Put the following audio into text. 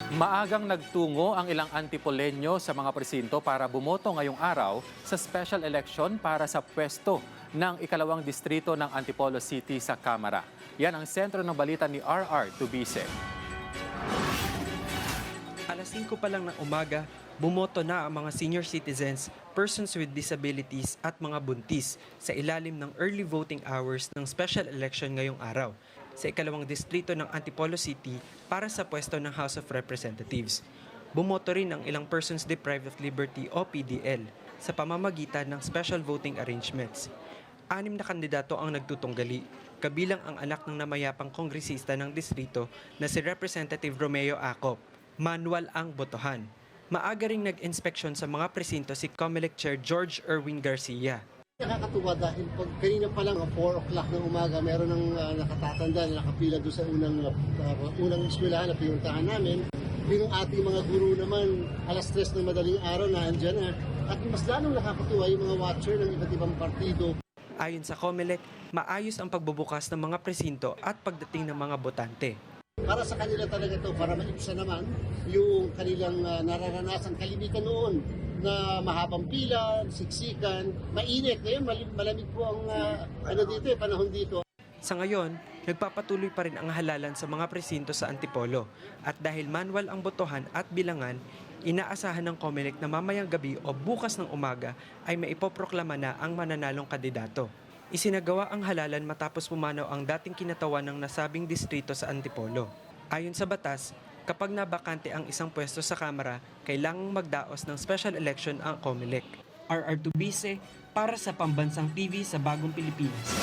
Maagang nagtungo ang ilang Antipoleño sa mga presinto para bumoto ngayong araw sa special election para sa pwesto ng ikalawang distrito ng Antipolo City sa Kamara. Yan ang sentro ng balita ni RR Tubise. Alas 5 pa lang ng umaga, bumoto na ang mga senior citizens, persons with disabilities at mga buntis sa ilalim ng early voting hours ng special election ngayong araw sa ikalawang distrito ng Antipolo City para sa pwesto ng House of Representatives. Bumoto rin ang ilang persons deprived of liberty o PDL sa pamamagitan ng special voting arrangements. 6 na kandidato ang nagtutunggali, kabilang ang anak ng namayapang kongresista ng distrito na si Representative Romeo Acop. Manual ang botohan. Maaga ring nag-inspeksyon sa mga presinto si COMELEC Chair George Erwin Garcia. Nakakatuwa dahil pag kanina pa lang 4 o'clock ng umaga, meron ng nakatatanda na nakapila doon sa unang eskwelahan na pinuntahan namin. Yung ating mga guru naman, alas 3 ng madaling araw na andyan na. At mas lalong nakakatuwa yung mga watcher ng iba't ibang partido. Ayon sa COMELEC, maayos ang pagbubukas ng mga presinto at pagdating ng mga botante. Para sa kanila talaga ito, para maibsa naman yung kanilang nararanasan kalimitan noon na mahabang pila, siksikan, mainit. Ngayon, malamig po ang panahon dito. Sa ngayon, nagpapatuloy pa rin ang halalan sa mga presinto sa Antipolo. At dahil manual ang botohan at bilangan, inaasahan ng COMELEC na mamayang gabi o bukas ng umaga ay maipoproklama na ang mananalong kandidato. Isinagawa ang halalan matapos pumanaw ang dating kinatawan ng nasabing distrito sa Antipolo. Ayon sa batas, kapag nabakante ang isang pwesto sa Kamara, kailangang magdaos ng special election ang COMELEC. RR Tubise para sa Pambansang TV sa Bagong Pilipinas.